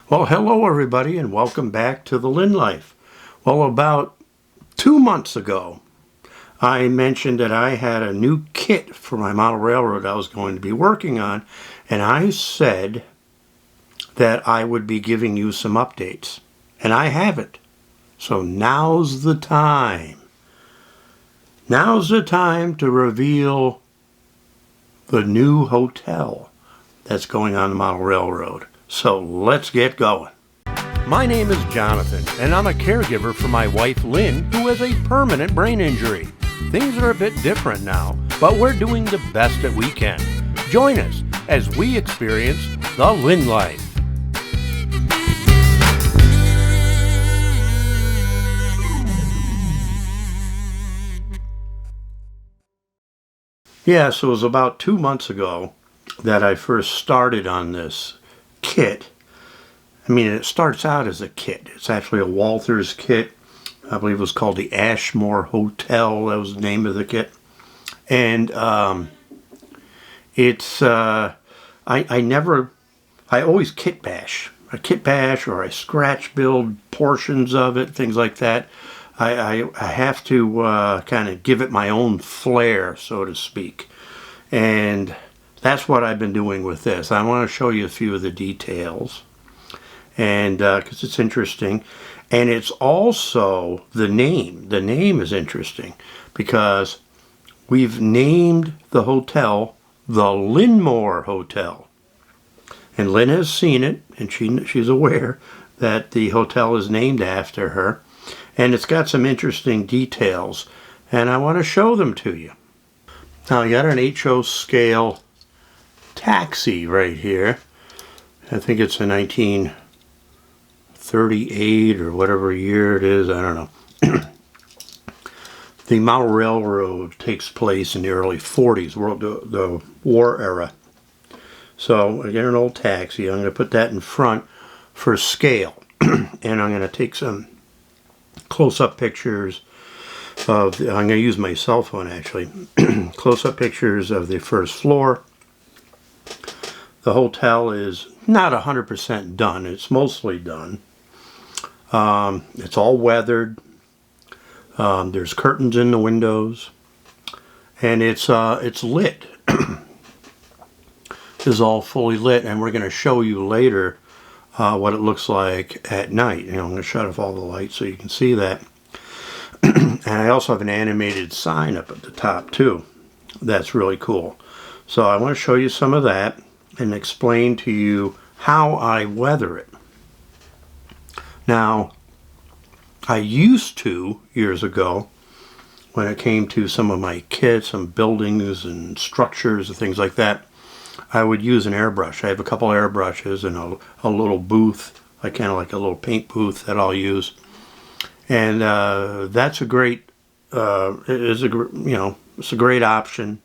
Well, hello everybody and welcome back to the Lynn Life. Well, about 2 months ago, I mentioned that I had a new kit for my model railroad I was going to be working on, and I said that I would be giving you some updates, and I haven't. So now's the time. Now's the time to reveal the new hotel that's going on the model railroad. So let's get going. My name is Jonathan, and I'm a caregiver for my wife Lynn, who has a permanent brain injury. Things are a bit different now, but we're doing the best that we can. Join us as we experience the Lynn Life. Yeah, so it was about 2 months ago that I first started on this kit. I mean, it starts out as a kit. It's actually a Walther's kit. I believe it was called the Ashmore Hotel. That was the name of the kit. And it's, I always kit bash. I kit bash or I scratch build portions of it, things like that. I have to kind of give it my own flair, so to speak. And that's what I've been doing with this. I want to show you a few of the details, and because it's interesting. And it's also the name. The name is interesting because we've named the hotel the Lynnemore Hotel. And Lynn has seen it, and she's aware that the hotel is named after her. And it's got some interesting details, and I want to show them to you. Now, you got an HO scale taxi right here. I think it's a 1938 or whatever year it is, I don't know. The model railroad takes place in the early 40s, the war era. So I get an old taxi. I'm going to put that in front for scale. And I'm going to take some close-up pictures of, I'm going to use my cell phone actually, close-up pictures of the first floor. The hotel is not 100% done. It's mostly done. It's all weathered. There's curtains in the windows, and it's lit. This is all fully lit, and we're going to show you later what it looks like at night. You know, I'm going to shut off all the lights so you can see that. And I also have an animated sign up at the top too. That's really cool. So I want to show you some of that and explain to you how I weather it. Now, I used to, years ago, when it came to some of my kits, some buildings and structures and things like that, I would use an airbrush. I have a couple airbrushes and a little booth, like kind of like a little paint booth that I'll use. And that's a great, it's a great option.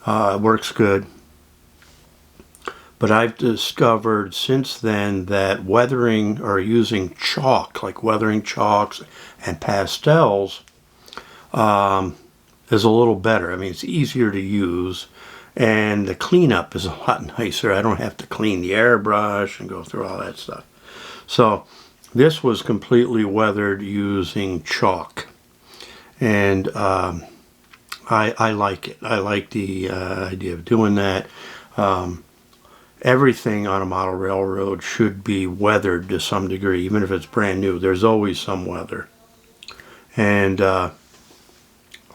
It works good. But I've discovered since then that weathering or using chalk, like weathering chalks and pastels, is a little better. I mean, it's easier to use, and the cleanup is a lot nicer. I don't have to clean the airbrush and go through all that stuff. So this was completely weathered using chalk, and I like it. I like the idea of doing that. Everything on a model railroad should be weathered to some degree, even if it's brand new. There's always some weather. And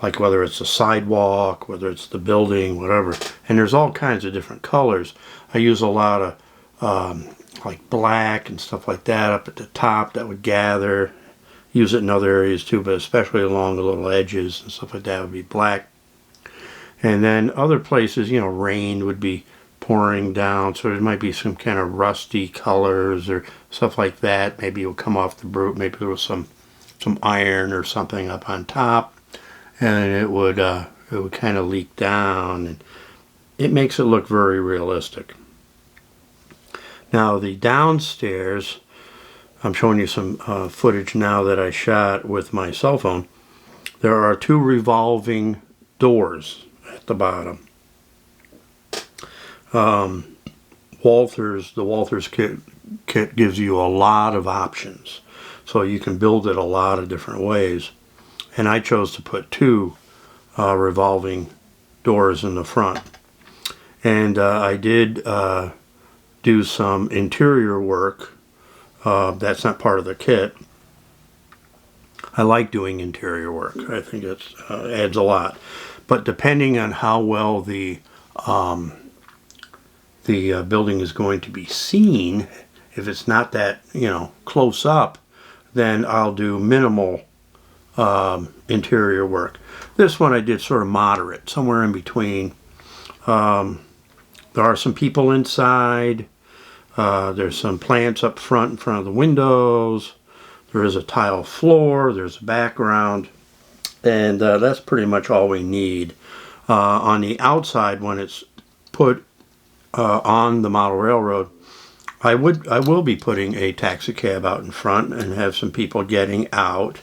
like whether it's a sidewalk, whether it's the building, whatever. And there's all kinds of different colors. I use a lot of like black and stuff like that up at the top that would gather. Use it in other areas too, but especially along the little edges and stuff like that would be black. And then other places, you know, rain would be pouring down, so there might be some kind of rusty colors or stuff like that. Maybe it'll come off the brute. Maybe there was some iron or something up on top, and it would kind of leak down, and it makes it look very realistic. Now the downstairs, I'm showing you some footage now that I shot with my cell phone. There are 2 revolving doors at the bottom. The Walthers kit gives you a lot of options. So you can build it a lot of different ways. And I chose to put 2 revolving doors in the front. And I did do some interior work. That's not part of the kit. I like doing interior work. I think it adds a lot. But depending on how well the building is going to be seen, if it's not that, close up, then I'll do minimal interior work. This one I did sort of moderate, somewhere in between. There are some people inside. There's some plants up front in front of the windows. There is a tile floor. There's a background. And that's pretty much all we need. On the outside, when it's put on the model railroad, I will be putting a taxi cab out in front and have some people getting out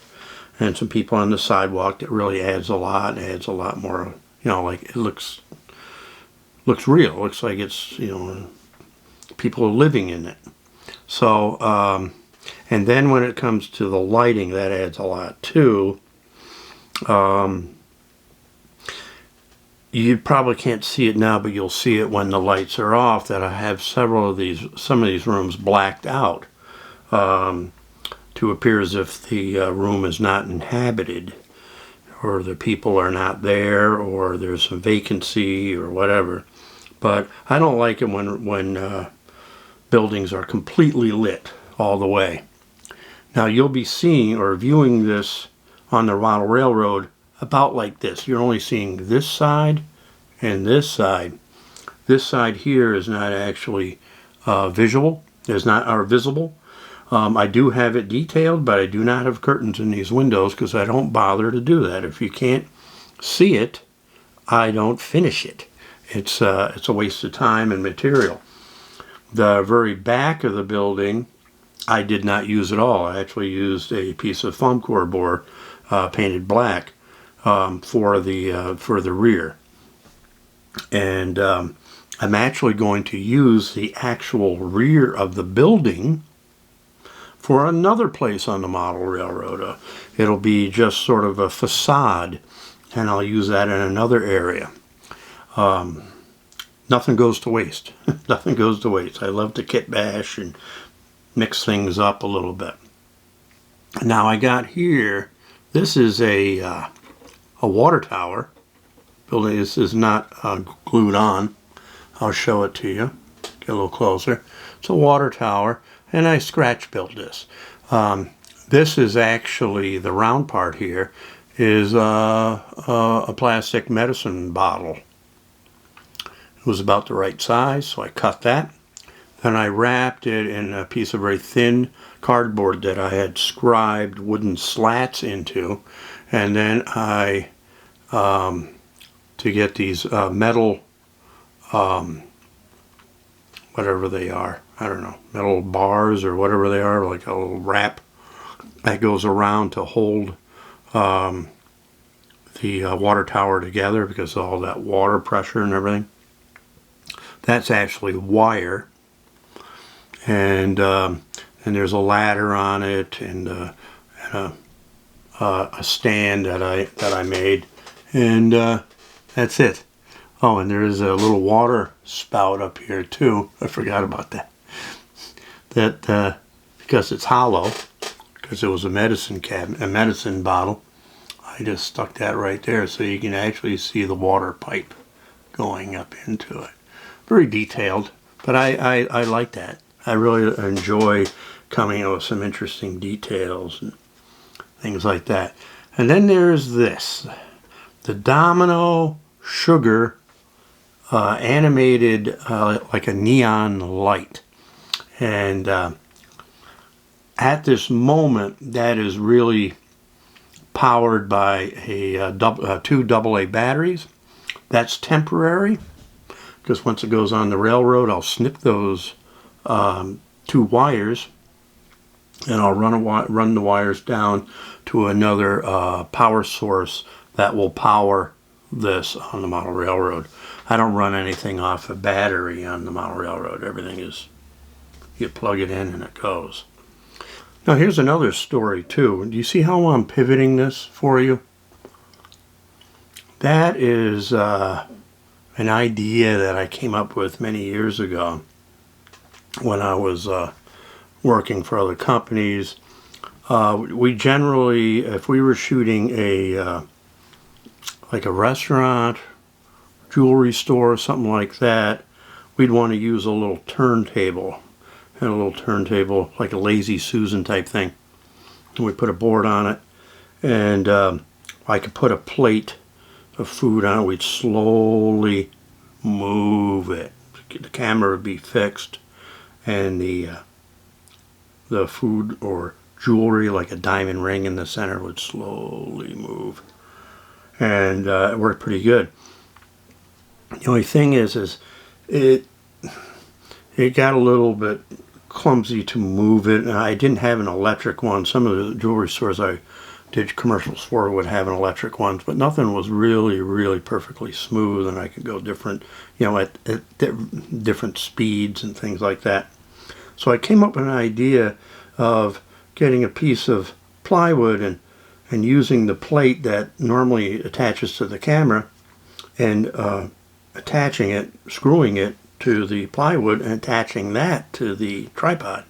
and some people on the sidewalk. That really adds a lot. Adds a lot more, like it looks real. It looks like it's, people are living in it. So, and then when it comes to the lighting, that adds a lot too. You probably can't see it now, but you'll see it when the lights are off, that I have some of these rooms blacked out to appear as if the room is not inhabited, or the people are not there, or there's some vacancy or whatever. But I don't like it when buildings are completely lit all the way. Now you'll be seeing or viewing this on the model railroad about like this. You're only seeing this side and this side. This side here is not actually visible. I do have it detailed, but I do not have curtains in these windows because I don't bother to do that. If you can't see it, I don't finish it. It's a waste of time and material. The very back of the building, I did not use at all. I actually used a piece of foam core board painted black for the rear. And I'm actually going to use the actual rear of the building for another place on the model railroad. It'll be just sort of a facade, and I'll use that in another area. Nothing goes to waste. Nothing goes to waste. I love to kit bash and mix things up a little bit. Now I got here, this is a water tower. Building, this is not glued on. I'll show it to you. Get a little closer. It's a water tower, and I scratch built this. This is actually, the round part here is a plastic medicine bottle. It was about the right size, so I cut that. Then I wrapped it in a piece of very thin cardboard that I had scribed wooden slats into, and then I, to get these metal, whatever they are, I don't know, metal bars or whatever they are, like a little wrap that goes around to hold the water tower together because of all that water pressure and everything. That's actually wire, and there's a ladder on it, and a stand that I made, and that's it. Oh, and there is a little water spout up here too. I forgot about that. That because it's hollow, because it was a medicine cabinet, a medicine bottle, I just stuck that right there so you can actually see the water pipe going up into it. Very detailed, but I like that. I really enjoy coming up with some interesting details and things like that. And then there's this, the Domino Sugar animated like a neon light. And at this moment, that is really powered by two AA batteries. That's temporary, because once it goes on the railroad, I'll snip those 2 wires, and I'll run the wires down to another power source that will power this on the model railroad. I don't run anything off a battery on the model railroad. Everything is, you plug it in and it goes. Now here's another story too. Do you see how I'm pivoting this for you? That is an idea that I came up with many years ago when I was working for other companies. We generally, if we were shooting like a restaurant, jewelry store, something like that, we'd want to use a little turntable. And a little turntable, like a Lazy Susan type thing. And we put a board on it, and I could put a plate of food on it. We'd slowly move it. The camera would be fixed, and the food or jewelry, like a diamond ring in the center, would slowly move. And it worked pretty good. The only thing is it got a little bit clumsy to move it. I didn't have an electric one. Some of the jewelry stores I did commercials for would have an electric one, but nothing was really perfectly smooth, and I could go different, at different speeds and things like that. So I came up with an idea of getting a piece of plywood and using the plate that normally attaches to the camera and attaching it, screwing it to the plywood and attaching that to the tripod.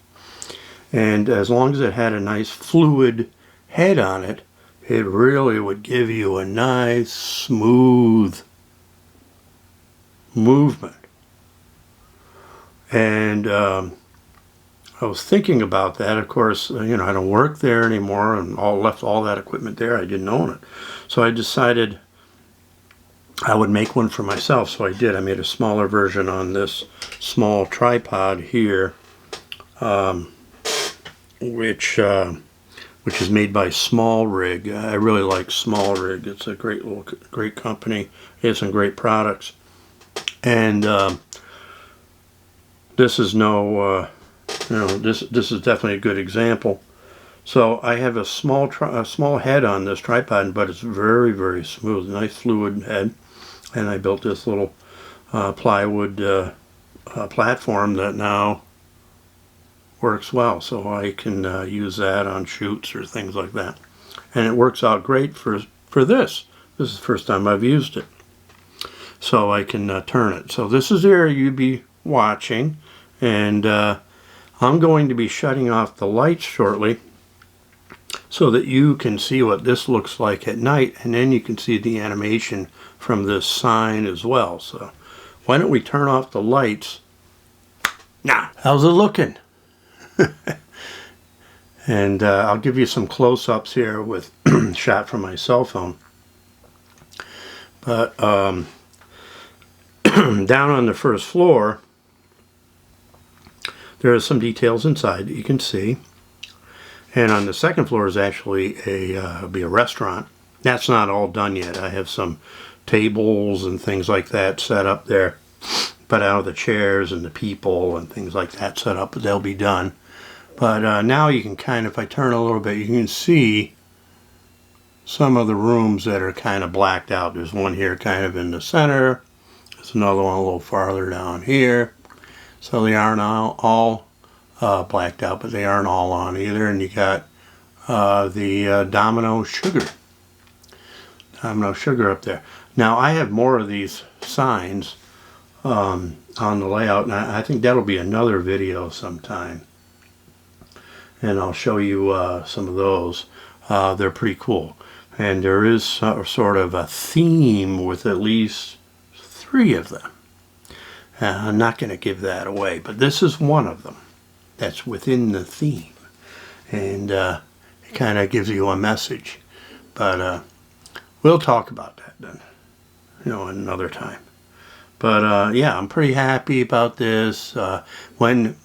And as long as it had a nice fluid head on it, it really would give you a nice smooth movement. And I was thinking about that. Of course, I don't work there anymore, and left all that equipment there. I didn't own it. So I decided I would make one for myself, so I did. I made a smaller version on this small tripod here, which is made by Small Rig. I really like Small Rig. It's a great company. It has some great products, and this is this is definitely a good example. So I have a small head on this tripod, but it's very smooth, nice fluid head. And I built this little plywood platform that now works well, so I can use that on shoots or things like that. And it works out great for this. This is the first time I've used it. So I can turn it. So this is the area you'd be watching, and I'm going to be shutting off the lights shortly so that you can see what this looks like at night, and then you can see the animation from this sign as well. So why don't we turn off the lights? Now, how's it looking? And I'll give you some close-ups here with shot from my cell phone. But down on the first floor, there are some details inside that you can see. And on the second floor is actually be a restaurant. That's not all done yet. I have some tables and things like that set up there. But out of the chairs and the people and things like that set up, they'll be done. But now you can if I turn a little bit, you can see some of the rooms that are kind of blacked out. There's one here kind of in the center. There's another one a little farther down here. So they aren't all blacked out, but they aren't all on either. And you got the Domino Sugar up there. Now I have more of these signs on the layout, and I think that'll be another video sometime. And I'll show you some of those. They're pretty cool. And there is sort of a theme with at least 3 of them. I'm not going to give that away, but this is one of them that's within the theme. And it kind of gives you a message. But we'll talk about that then, another time. But yeah, I'm pretty happy about this. When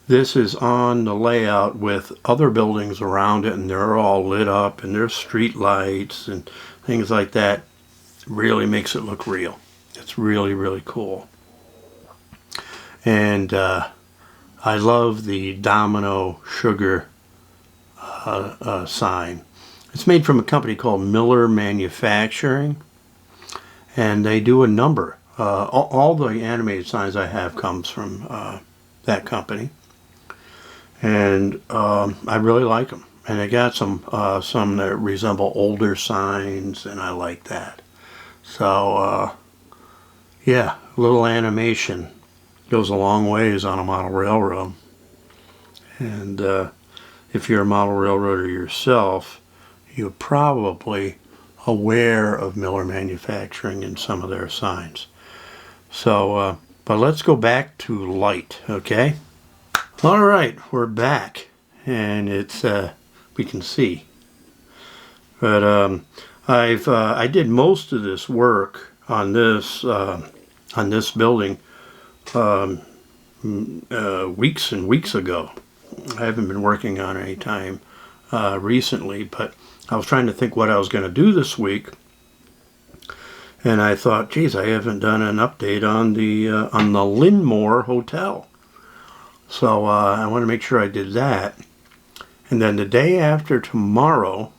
this is on the layout with other buildings around it, and they're all lit up, and there's street lights and things like that, it really makes it look real. It's really cool. And I love the Domino Sugar sign. It's made from a company called Miller Manufacturing, and they do a number all the animated signs I have comes from that company, and I really like them. And they got some that resemble older signs, and I like that. So yeah, a little animation goes a long ways on a model railroad. And if you're a model railroader yourself, you're probably aware of Miller Manufacturing and some of their signs. So, but let's go back to light, okay? All right, we're back, and it's we can see. But I did most of this work on this building weeks and weeks ago. I haven't been working on it any time recently, but I was trying to think what I was going to do this week, and I thought, geez, I haven't done an update on the Linnmore Hotel. So I want to make sure I did that. And then the day after tomorrow,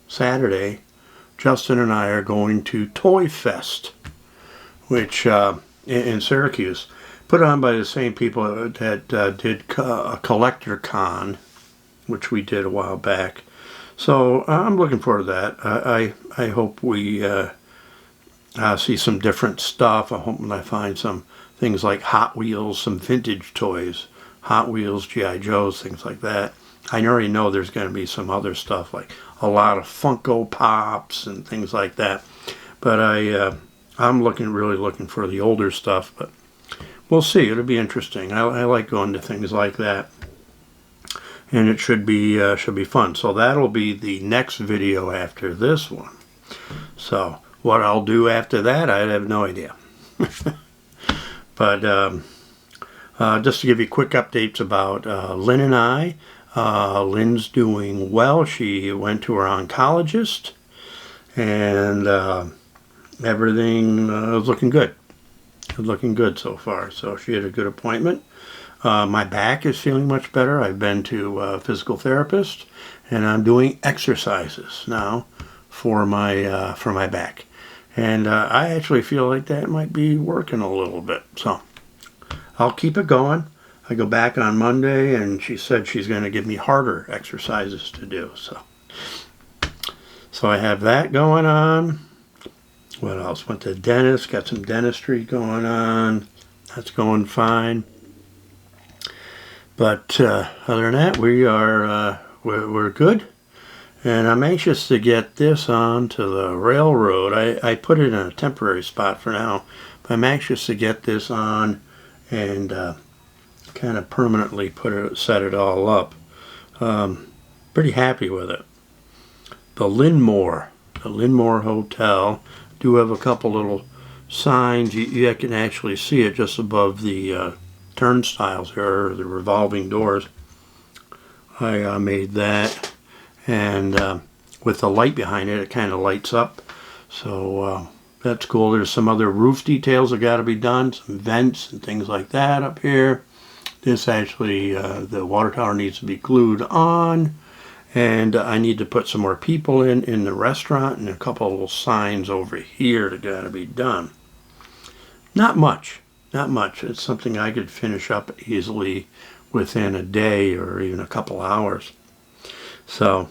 Saturday, Justin and I are going to Toy Fest, which in Syracuse, put on by the same people that did a Collector Con, which we did a while back. So I'm looking forward to that. I hope we see some different stuff. I hope I find some things like Hot Wheels, some vintage toys, Hot Wheels, G.I. Joes, things like that. I already know there's going to be some other stuff, like a lot of Funko Pops and things like that. But I'm really looking for the older stuff, but we'll see. It'll be interesting. I like going to things like that, and it should be fun. So that'll be the next video after this one. So what I'll do after that, I have no idea. But just to give you quick updates about Lynn and I. Lynn's doing well. She went to her oncologist, and everything is looking good. It's looking good so far. So she had a good appointment. My back is feeling much better. I've been to a physical therapist, and I'm doing exercises now for my back. And I actually feel like that might be working a little bit. So I'll keep it going. I go back on Monday, and she said she's going to give me harder exercises to do. So I have that going on. What else? Went to the dentist, got some dentistry going on. That's going fine. But other than that, we're good. And I'm anxious to get this onto the railroad. I put it in a temporary spot for now, but I'm anxious to get this on and kind of permanently set it all up. Pretty happy with it. The Linnmore Hotel. Do have a couple little signs. You can actually see it just above the turnstiles here, or the revolving doors. I made that, and with the light behind it, it kind of lights up. So that's cool. There's some other roof details that got to be done, some vents and things like that up here. This actually, the water tower needs to be glued on, and I need to put some more people in the restaurant, and a couple of little signs over here that got to be done. Not much. It's something I could finish up easily within a day or even a couple hours. So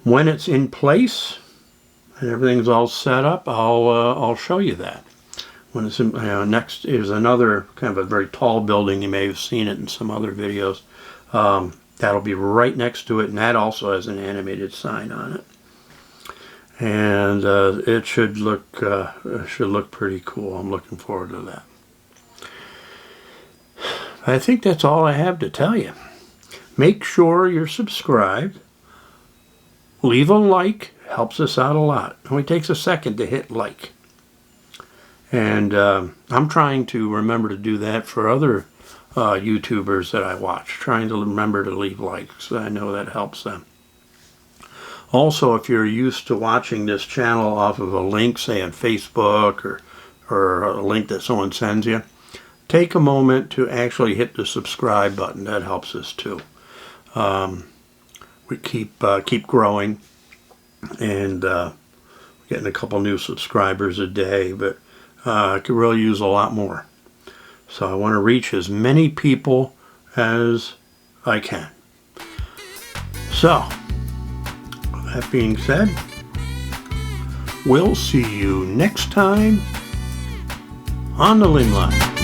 when it's in place and everything's all set up, I'll show you that. When it's in, next is another kind of a very tall building. You may have seen it in some other videos. That'll be right next to it, and that also has an animated sign on it. And it should look pretty cool. I'm looking forward to that. I think that's all I have to tell you. Make sure you're subscribed. Leave a like. Helps us out a lot. It only takes a second to hit like. And I'm trying to remember to do that for other YouTubers that I watch. Trying to remember to leave likes. I know that helps them. Also, if you're used to watching this channel off of a link, say on Facebook or a link that someone sends you, take a moment to actually hit the subscribe button. That helps us too. We keep growing, and getting a couple new subscribers a day, but I could really use a lot more. So I want to reach as many people as I can. So, that being said, we'll see you next time on the Lynne-li.